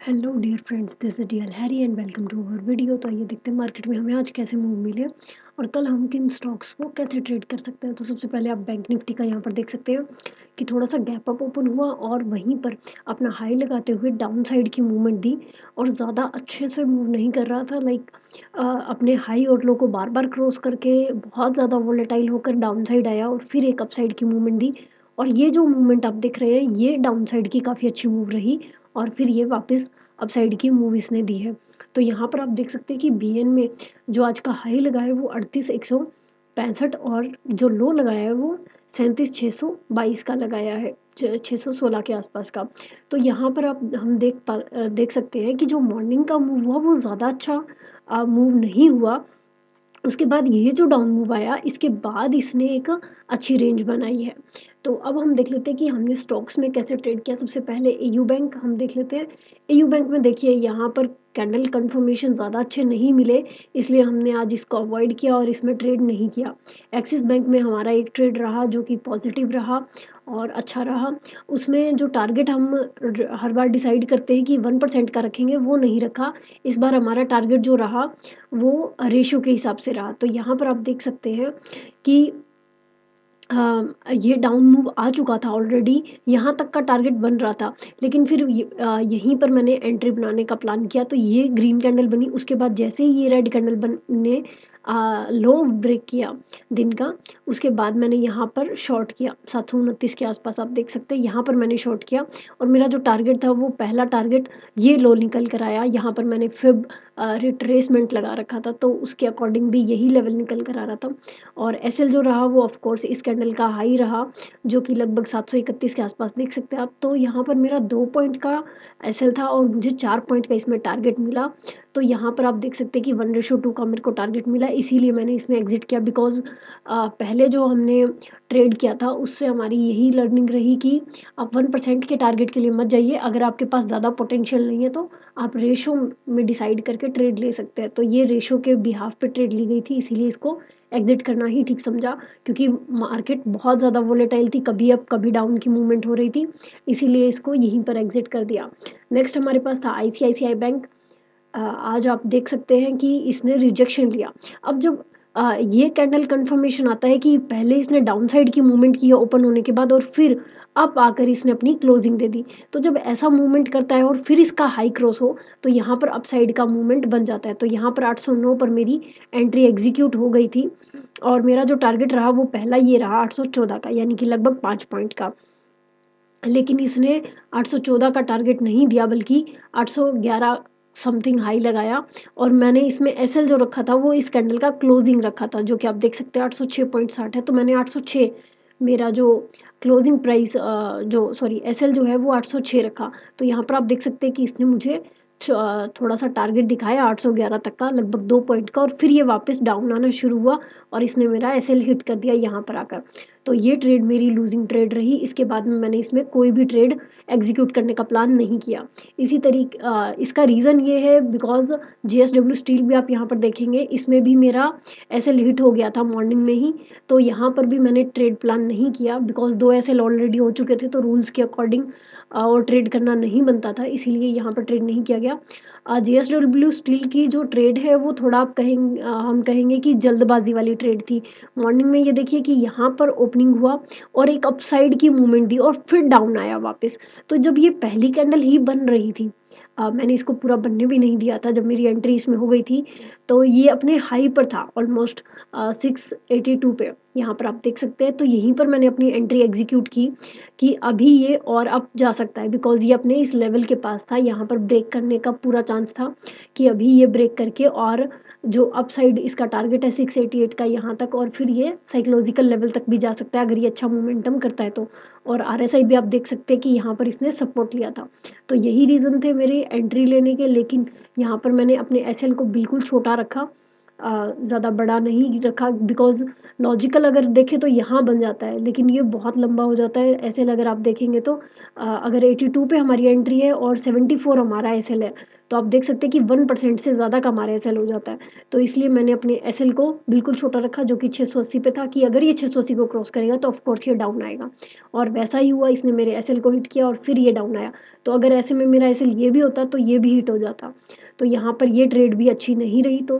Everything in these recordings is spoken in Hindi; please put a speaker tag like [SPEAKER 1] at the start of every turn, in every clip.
[SPEAKER 1] Hello dear friends, this is dear Harry and welcome to our video. तो आइए देखते हैं मार्केट में हमें आज कैसे मूव मिले और कल हम किन स्टॉक्स को कैसे ट्रेड कर सकते हैं। तो सबसे पहले आप बैंक निफ्टी का यहाँ पर देख सकते हैं कि थोड़ा सा गैप अप ओपन हुआ और वहीं पर अपना हाई लगाते हुए डाउन साइड की मूवमेंट दी और ज़्यादा अच्छे से मूव नहीं कर रहा था। अपने हाई और लो को बार बार क्रॉस करके बहुत ज़्यादा वोलेटाइल होकर डाउन साइड आया और फिर एक अप साइड की मूवमेंट दी। और ये जो मूवमेंट आप देख रहे हैं ये डाउन साइड की काफ़ी अच्छी मूव रही और फिर ये वापस अपसाइड की मूव इसने दी है। तो यहाँ पर आप देख सकते हैं कि बीएन में जो आज का हाई लगा है वो 38,165 और जो लो लगाया है वो 37,622 का लगाया है, 616 के आसपास का। तो यहाँ पर आप हम देख सकते हैं कि जो मॉर्निंग का मूव हुआ वो ज़्यादा अच्छा मूव नहीं हुआ। उसके बाद ये जो डाउन मूव आया इसके बाद इसने एक अच्छी रेंज बनाई है। तो अब हम देख लेते हैं कि हमने स्टॉक्स में कैसे ट्रेड किया। सबसे पहले एयू बैंक हम देख लेते हैं। एयू बैंक में देखिए यहाँ पर कैंडल कंफर्मेशन ज़्यादा अच्छे नहीं मिले, इसलिए हमने आज इसको अवॉइड किया और इसमें ट्रेड नहीं किया। एक्सिस बैंक में हमारा एक ट्रेड रहा जो कि पॉजिटिव रहा और अच्छा रहा। उसमें जो टारगेट हम हर बार डिसाइड करते हैं कि 1% का रखेंगे वो नहीं रखा। इस बार हमारा टारगेट जो रहा वो रेशियो के हिसाब से रहा। तो यहाँ पर आप देख सकते हैं कि ये डाउन मूव आ चुका था ऑलरेडी, यहाँ तक का टारगेट बन रहा था, लेकिन फिर यहीं पर मैंने एंट्री बनाने का प्लान किया तो ये ग्रीन कैंडल बनी। उसके बाद जैसे ही ये रेड कैंडल ने लो ब्रेक किया दिन का, उसके बाद मैंने यहाँ पर शॉर्ट किया 729 के आसपास। आप देख सकते हैं यहाँ पर मैंने शॉर्ट किया और मेरा जो टारगेट था वो पहला टारगेट ये लो निकल कर आया। यहाँ पर मैंने फिब रिट्रेसमेंट लगा रखा था तो उसके अकॉर्डिंग भी यही लेवल निकल कर आ रहा था। और एसएल जो रहा वो ऑफ कोर्स इस कैंडल का हाई रहा जो कि लगभग 731 के आसपास देख सकते हैं आप। तो यहाँ पर मेरा 2 पॉइंट का एसएल था और मुझे 4 पॉइंट का इसमें टारगेट मिला। तो यहाँ पर आप देख सकते हैं कि 1:2 का मेरे को टारगेट मिला, इसीलिए मैंने इसमें एग्जिट किया। बिकॉज पहले जो हमने ट्रेड किया था उससे हमारी यही लर्निंग रही कि आप 1% के टारगेट के लिए मत जाइए। अगर आपके पास ज़्यादा पोटेंशियल नहीं है तो आप रेशो में डिसाइड करके ट्रेड ले सकते हैं। तो ये रेशो के बिहाफ पे ट्रेड ली गई थी, इसीलिए इसको एग्जिट करना ही ठीक समझा, क्योंकि मार्केट बहुत ज़्यादा वोलेटाइल थी, कभी अप कभी डाउन की मूवमेंट हो रही थी, इसीलिए इसको यहीं पर एग्जिट कर दिया। नेक्स्ट हमारे पास था आईसीआईसीआई बैंक। आज आप देख सकते हैं कि इसने रिजेक्शन लिया। अब जब ये कैंडल कंफर्मेशन आता है कि पहले इसने डाउन साइड की मूवमेंट की है ओपन होने के बाद और फिर अब आकर इसने अपनी क्लोजिंग दे दी। तो जब ऐसा मूवमेंट करता है और फिर इसका हाई क्रॉस हो तो यहाँ पर अप साइड का मूवमेंट बन जाता है। तो यहाँ पर 809 पर मेरी एंट्री एग्जीक्यूट हो गई थी और मेरा जो टारगेट रहा वो पहला ये रहा 814 का, यानी कि लगभग 5 पॉइंट का। लेकिन इसने 814 का टारगेट नहीं दिया बल्कि 811 समथिंग हाई लगाया और मैंने इसमें एसएल जो रखा था वो इस कैंडल का क्लोजिंग रखा था जो कि आप देख सकते हैं 806.60 है। तो मैंने 806 मेरा जो क्लोजिंग प्राइस जो सॉरी एसएल जो है वो 806 रखा। तो यहाँ पर आप देख सकते हैं कि इसने मुझे थोड़ा सा टारगेट दिखाया 811 तक का, लगभग 2 पॉइंट का, और फिर ये वापस डाउन आना शुरू हुआ और इसने मेरा एसएल हिट कर दिया यहाँ पर आकर। तो ये ट्रेड मेरी लूजिंग ट्रेड रही। इसके बाद में मैंने इसमें कोई भी ट्रेड एग्जीक्यूट करने का प्लान नहीं किया। इसका रीज़न ये है बिकॉज जेएसडब्ल्यू स्टील भी आप यहाँ पर देखेंगे, इसमें भी मेरा एसएल हिट हो गया था मॉर्निंग में ही। तो यहाँ पर भी मैंने ट्रेड प्लान नहीं किया बिकॉज 2 एसएल ऑलरेडी हो चुके थे, तो रूल्स के अकॉर्डिंग और ट्रेड करना नहीं बनता था, इसीलिए यहाँ पर ट्रेड नहीं किया गया। जेएसडब्ल्यू स्टील की जो ट्रेड है वो थोड़ा हम कहेंगे कि जल्दबाजी वाली ट्रेड थी। मॉर्निंग में ये देखिए कि यहाँ पर ओपनिंग हुआ और एक अपसाइड की मूवमेंट दी और फिर डाउन आया वापस। तो जब ये पहली कैंडल ही बन रही थी, मैंने इसको पूरा बनने भी नहीं दिया था जब मेरी एंट्री इसमें हो गई थी, तो ये अपने हाई पर था ऑलमोस्ट 682 पे, यहाँ पर आप देख सकते हैं। तो यहीं पर मैंने अपनी एंट्री एग्जीक्यूट की कि अभी ये और अप जा सकता है बिकॉज ये अपने इस लेवल के पास था, यहाँ पर ब्रेक करने का पूरा चांस था कि अभी ये ब्रेक करके और जो अपसाइड इसका टारगेट है 688 का यहाँ तक, और फिर ये साइकोलॉजिकल लेवल तक भी जा सकता है अगर ये अच्छा मोमेंटम करता है तो। और आरएसआई भी आप देख सकते हैं कि यहाँ पर इसने सपोर्ट लिया था। तो यही रीज़न थे मेरे एंट्री लेने के, लेकिन यहाँ पर मैंने अपने एसएल को बिल्कुल छोटा रखा ज़्यादा बड़ा नहीं रखा, बिकॉज़ लॉजिकल अगर देखें तो यहाँ बन जाता है, लेकिन ये बहुत लंबा हो जाता है। एसएल अगर आप देखेंगे तो अगर 82 पे हमारी एंट्री है और 74 हमारा एसएल है, तो आप देख सकते हैं कि 1% से ज़्यादा का हमारा एसएल हो जाता है। तो इसलिए मैंने अपने एसएल को बिल्कुल छोटा रखा, जो कि 680 पे था, कि अगर ये 680 को क्रॉस करेगा तो ऑफ कोर्स ये डाउन आएगा, और वैसा ही हुआ, इसने मेरे एसएल को हिट किया और फिर ये डाउन आया। तो अगर ऐसे में मेरा एसएल ये भी होता तो ये भी हिट हो जाता। तो यहाँ पर ये ट्रेड भी अच्छी नहीं रही। तो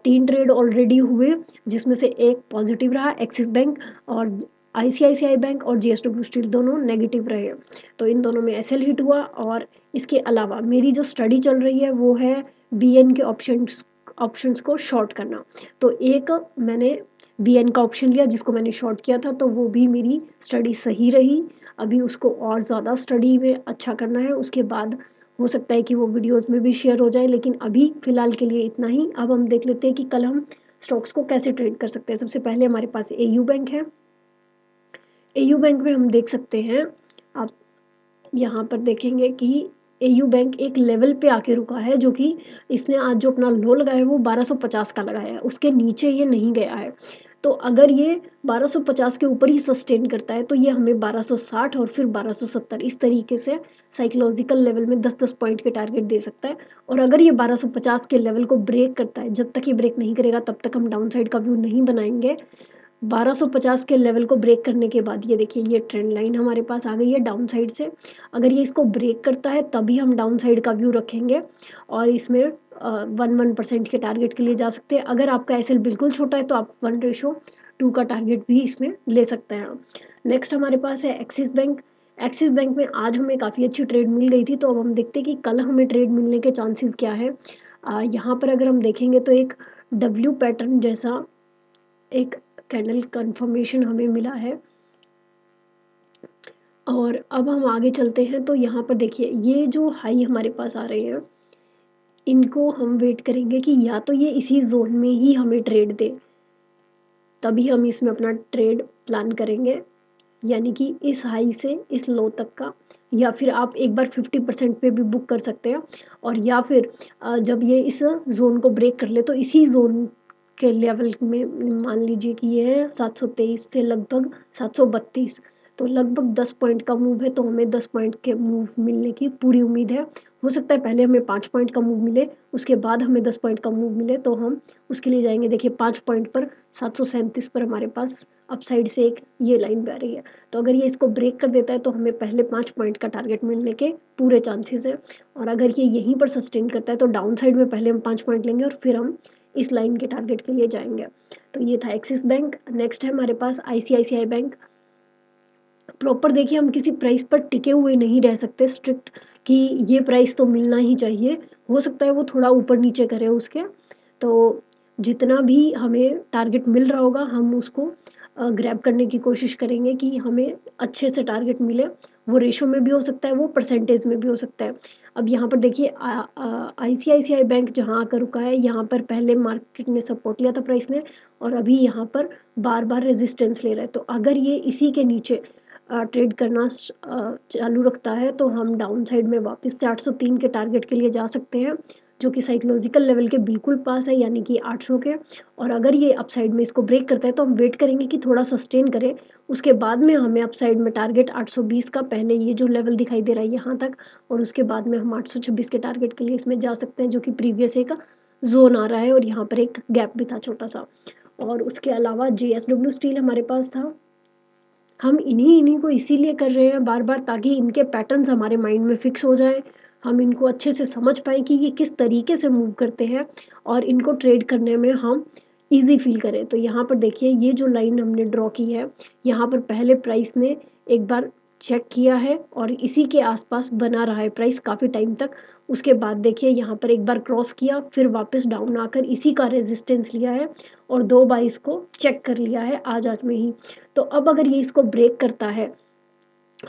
[SPEAKER 1] 3 ट्रेड ऑलरेडी हुए, जिसमें से एक पॉजिटिव रहा, एक्सिस बैंक और आईसीआईसीआई बैंक और जेएसडब्ल्यू स्टील दोनों नेगेटिव रहे। तो इन दोनों में एसएल हिट हुआ। और इसके अलावा मेरी जो स्टडी चल रही है वो है बीएन के ऑप्शंस को शॉर्ट करना। तो एक मैंने बीएन का ऑप्शन लिया जिसको मैंने शॉर्ट किया था, तो वो भी मेरी स्टडी सही रही। अभी उसको और ज़्यादा स्टडी में अच्छा करना है, उसके बाद हो सकता है कि वो वीडियोस में भी शेयर हो जाए, लेकिन अभी फ़िलहाल के लिए इतना ही। अब हम देख लेते हैं कि कल हम स्टॉक्स को कैसे ट्रेड कर सकते हैं। सबसे पहले हमारे पास एयू बैंक है। एयू बैंक में हम देख सकते हैं, आप यहाँ पर देखेंगे कि एयू बैंक एक लेवल पे आके रुका है, जो कि इसने आज जो अपना लो लगाया है वो 1250 का लगाया है, उसके नीचे ये नहीं गया है। तो अगर ये 1250 के ऊपर ही सस्टेन करता है तो ये हमें 1260 और फिर 1270 इस तरीके से साइकोलॉजिकल लेवल में 10-10 पॉइंट के टारगेट दे सकता है। और अगर ये 1250 के लेवल को ब्रेक करता है, जब तक ये ब्रेक नहीं करेगा तब तक हम डाउन साइड का व्यू नहीं बनाएंगे। 1250 के लेवल को ब्रेक करने के बाद ये देखिए, ये ट्रेंड लाइन हमारे पास आ गई है डाउन साइड से। अगर ये इसको ब्रेक करता है तभी हम डाउन साइड का व्यू रखेंगे, और इसमें 1% के टारगेट के लिए जा सकते हैं। अगर आपका एसएल बिल्कुल छोटा है तो आप 1:2 का टारगेट भी इसमें ले सकते हैं। नेक्स्ट हमारे पास है एक्सिस बैंक। एक्सिस बैंक में आज हमें काफ़ी अच्छी ट्रेड मिल गई थी, तो अब हम देखते हैं कि कल हमें ट्रेड मिलने के चांसेस क्या है। यहाँ पर अगर हम देखेंगे तो एक डब्ल्यू पैटर्न जैसा एक कैंडल कंफर्मेशन हमें मिला है। और अब हम आगे चलते हैं, तो यहाँ पर देखिए, ये जो हाई हमारे पास आ रहे हैं, इनको हम वेट करेंगे कि या तो ये इसी जोन में ही हमें ट्रेड दे, तभी हम इसमें अपना ट्रेड प्लान करेंगे, यानी कि इस हाई से इस लो तक का। या फिर आप एक बार 50% पे भी बुक कर सकते हैं, और या फिर जब ये इस जोन को ब्रेक कर ले तो इसी जोन के लेवल में मान लीजिए कि ये है 723 से लगभग 732, तो लगभग 10 पॉइंट का मूव है, तो हमें 10 पॉइंट के मूव मिलने की पूरी उम्मीद है। हो सकता है पहले हमें 5 पॉइंट का मूव मिले, उसके बाद हमें 10 पॉइंट का मूव मिले, तो हम उसके लिए जाएंगे। देखिए 5 पॉइंट पर 737 पर हमारे पास अपसाइड से एक ये लाइन भी आ रही है, तो अगर ये इसको ब्रेक कर देता है तो हमें पहले 5 पॉइंट का टारगेट मिलने के पूरे चांसेस हैं। और अगर ये यहीं पर सस्टेन करता है तो डाउन साइड में पहले हम 5 पॉइंट लेंगे और फिर हम इस लाइन के टारगेट के लिए जाएंगे। तो ये था एक्सिस बैंक। नेक्स्ट है हमारे पास आईसीआईसीआई बैंक। प्रॉपर देखिए, हम किसी प्राइस पर टिके हुए नहीं रह सकते स्ट्रिक्ट कि ये प्राइस तो मिलना ही चाहिए। हो सकता है वो थोड़ा ऊपर नीचे करे उसके, तो जितना भी हमें टारगेट मिल रहा होगा हम उसको ग्रैब करने की कोशिश करेंगे कि हमें अच्छे से टारगेट मिले। वो रेशो में भी हो सकता है, वो परसेंटेज में भी हो सकता है। अब यहाँ पर देखिए, आईसीआईसीआई बैंक जहाँ आकर रुका है, यहाँ पर पहले मार्केट ने सपोर्ट लिया था प्राइस ने, और अभी यहाँ पर बार बार रेजिस्टेंस ले रहा है। तो अगर ये इसी के नीचे ट्रेड करना चालू रखता है तो हम डाउन साइड में वापस से 803 के टारगेट के लिए जा सकते हैं, जो कि साइकोलॉजिकल लेवल के बिल्कुल पास है, यानी कि 800 के। और अगर ये अपसाइड में इसको ब्रेक करता है तो हम वेट करेंगे कि थोड़ा सस्टेन करे, उसके बाद में हमें अपसाइड में टारगेट 820 का, पहले ये जो लेवल दिखाई दे रहा है यहाँ तक, और उसके बाद में हम 826 के टारगेट के लिए इसमें जा सकते हैं, जो कि प्रीवियस एक जोन आ रहा है और यहाँ पर एक गैप भी था छोटा सा। और उसके अलावा जेएसडब्ल्यू स्टील हमारे पास था। हम इन्हीं इन्हीं को इसीलिए कर रहे हैं बार बार, ताकि इनके पैटर्न्स हमारे माइंड में फिक्स हो जाए, हम इनको अच्छे से समझ पाएँ कि ये किस तरीके से मूव करते हैं, और इनको ट्रेड करने में हम ईजी फील करें। तो यहाँ पर देखिए, ये जो लाइन हमने ड्रॉ की है, यहाँ पर पहले प्राइस ने एक बार चेक किया है और इसी के आसपास बना रहा है प्राइस काफ़ी टाइम तक। उसके बाद देखिए, यहाँ पर एक बार क्रॉस किया, फिर वापस डाउन आकर इसी का रेजिस्टेंस लिया है और 2 बार इसको चेक कर लिया है आज में ही। तो अब अगर ये इसको ब्रेक करता है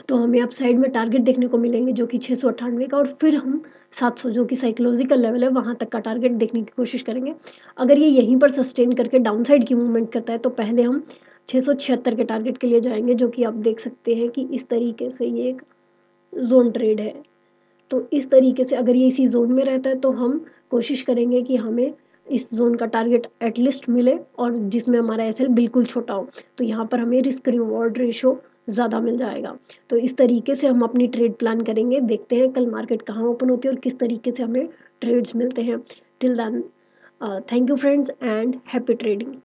[SPEAKER 1] तो हमें अपसाइड में टारगेट देखने को मिलेंगे, जो कि 698 का, और फिर हम 700 जो कि साइकोलॉजिकल लेवल है वहाँ तक का टारगेट देखने की कोशिश करेंगे। अगर ये यहीं पर सस्टेन करके डाउन साइड की मूवमेंट करता है तो पहले हम 676 के टारगेट के लिए जाएंगे, जो कि आप देख सकते हैं कि इस तरीके से ये एक जोन ट्रेड है। तो इस तरीके से अगर ये इसी जोन में रहता है तो हम कोशिश करेंगे कि हमें इस ज़ोन का टारगेट एटलीस्ट मिले और जिसमें हमारा एसएल बिल्कुल छोटा हो, तो यहाँ पर हमें रिस्क रिवॉर्ड रेशो ज़्यादा मिल जाएगा। तो इस तरीके से हम अपनी ट्रेड प्लान करेंगे। देखते हैं कल मार्केट कहाँ ओपन होती है और किस तरीके से हमें ट्रेड्स मिलते हैं। Till then, thank you friends and happy trading.